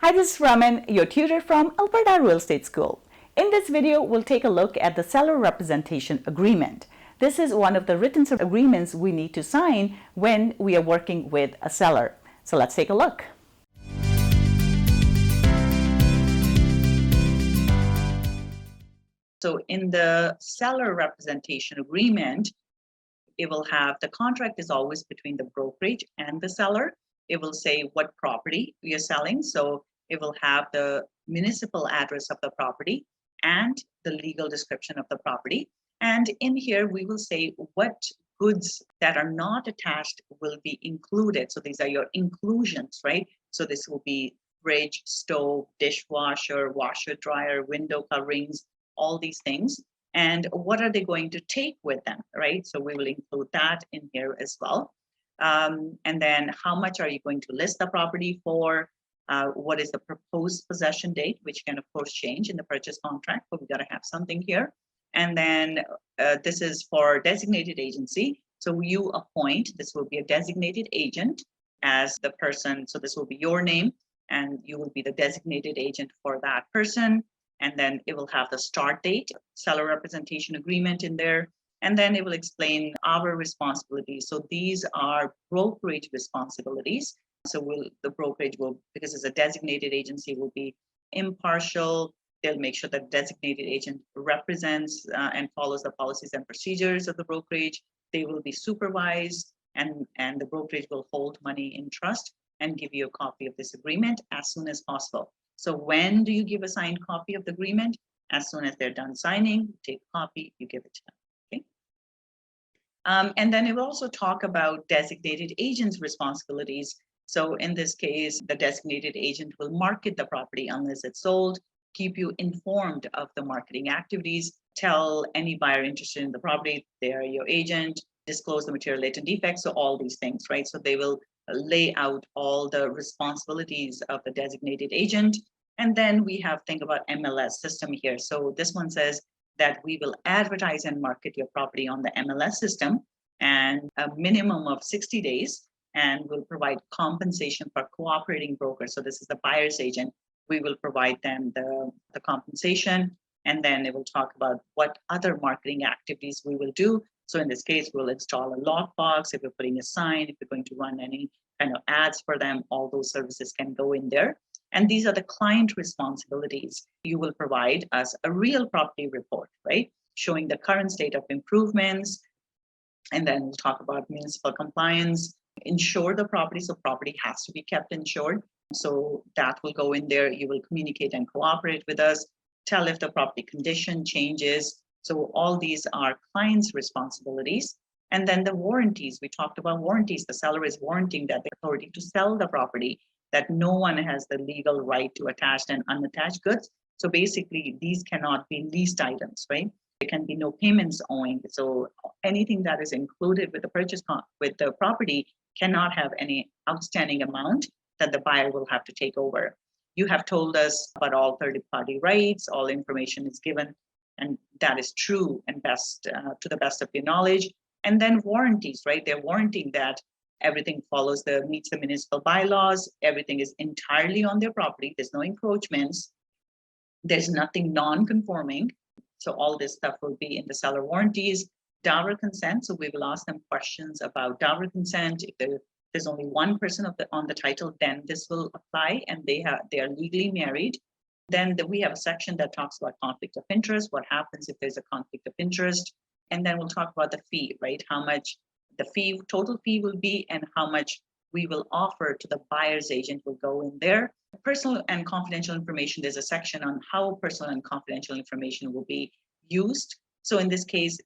Hi, this is Raman, your tutor from Alberta Real Estate School. In this video, we'll take a look at the seller representation agreement. This is one of the written agreements we need to sign when we are working with a seller. So let's take a look. So in the seller representation agreement, it will have the contract is always between the brokerage and the seller. It will say what property we are selling. So it will have the municipal address of the property and the legal description of the property. And in here, we will say what goods that are not attached will be included. So these are your inclusions, right? So this will be fridge, stove, dishwasher, washer, dryer, window coverings, all these things. And what are they going to take with them, right? So we will include that in here as well. And then how much are you going to list the property for? What is the proposed possession date, which can of course change in the purchase contract, but we got to have something here. And then this is for designated agency. So you appoint, this will be a designated agent as the person. So this will be your name and you will be the designated agent for that person. And then it will have the start date, seller representation agreement in there. And then it will explain our responsibilities. So these are brokerage responsibilities. So the brokerage will, because it's a designated agency, will be impartial. They'll make sure that designated agent represents and follows the policies and procedures of the brokerage. They will be supervised and the brokerage will hold money in trust and give you a copy of this agreement as soon as possible. So when do you give a signed copy of the agreement? As soon as they're done signing, you take a copy, you give it to them, okay? And then it will also talk about designated agents' responsibilities. So in this case, the designated agent will market the property unless it's sold, keep you informed of the marketing activities, tell any buyer interested in the property, they are your agent, disclose the material latent defects, so all these things, right? So they will lay out all the responsibilities of the designated agent. And then we have think about MLS system here. So this one says that we will advertise and market your property on the MLS system and a minimum of 60 days and will provide compensation for cooperating brokers. So this is the buyer's agent. We will provide them the compensation. And then it will talk about what other marketing activities we will do. So in this case, we'll install a lockbox. If we're putting a sign, if we're going to run any kind of ads for them, all those services can go in there. And these are the client responsibilities. You will provide us a real property report, right? Showing the current state of improvements. And then we'll talk about municipal compliance, insure the property. So property has to be kept insured. So that will go in there. You will communicate and cooperate with us, tell if the property condition changes. So all these are clients' responsibilities. And then the warranties, we talked about warranties. The seller is warranting that the authority to sell the property, that no one has the legal right to attached and unattached goods. So basically, these cannot be leased items, right? There can be no payments owing. So anything that is included with the purchase with the property cannot have any outstanding amount that the buyer will have to take over. You have told us about all third-party rights, all information is given, and that is true and best to the best of your knowledge. And then warranties, right? They're warranting that everything meets the municipal bylaws, everything is entirely on their property, there's no encroachments, there's nothing non-conforming. So all this stuff will be in the seller warranties. Dower consent, so we will ask them questions about dower consent. If there's only one person on the title, then this will apply and they are legally married. Then we have a section that talks about conflict of interest, what happens if there's a conflict of interest. And then we'll talk about the fee, right? How much the total fee will be and how much we will offer to the buyer's agent will go in there. Personal and confidential information, there's a section on how personal and confidential information will be used. So in this case,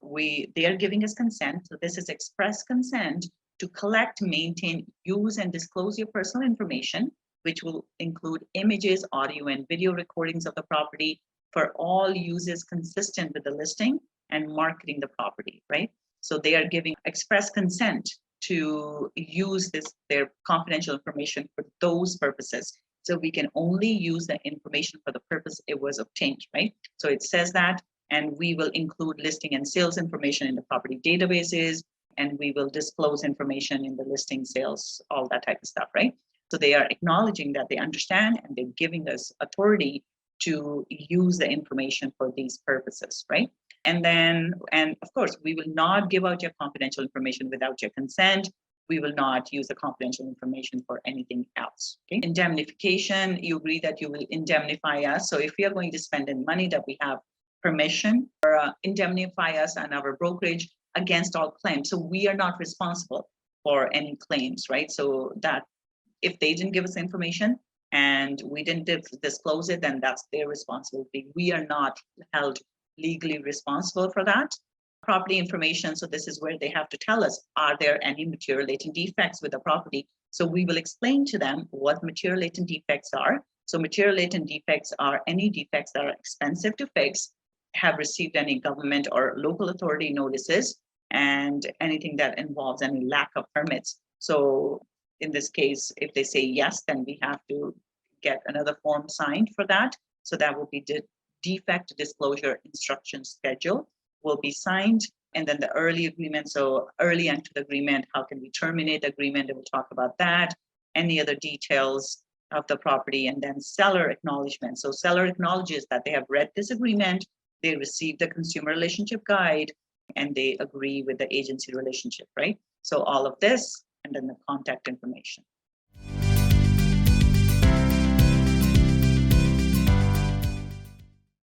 they are giving us consent. So this is express consent to collect, maintain, use, and disclose your personal information, which will include images, audio, and video recordings of the property for all uses consistent with the listing and marketing the property, right? So they are giving express consent to use their confidential information for those purposes. So we can only use the information for the purpose it was obtained, right? So it says that, and we will include listing and sales information in the property databases, and we will disclose information in the listing, sales, all that type of stuff, right? So they are acknowledging that they understand and they're giving us authority to use the information for these purposes, right? And of course, we will not give out your confidential information without your consent. We will not use the confidential information for anything else. Okay? Indemnification, you agree that you will indemnify us. So if we are going to spend any money, that we have permission or indemnify us and our brokerage against all claims. So we are not responsible for any claims, right? So that if they didn't give us information and we didn't disclose it, then that's their responsibility. We are not held legally responsible for that. Property information, so this is where they have to tell us, are there any material latent defects with the property? So we will explain to them what material latent defects are. So material latent defects are any defects that are expensive to fix, have received any government or local authority notices, and anything that involves any lack of permits. So in this case, if they say yes, then we have to get another form signed for that. So that will be the defect disclosure instruction schedule will be signed. And then the early agreement, so early into the agreement, how can we terminate the agreement? And we'll talk about that. Any other details of the property, and then seller acknowledgement. So seller acknowledges that they have read this agreement, they received the consumer relationship guide, and they agree with the agency relationship, right? So all of this, and then the contact information.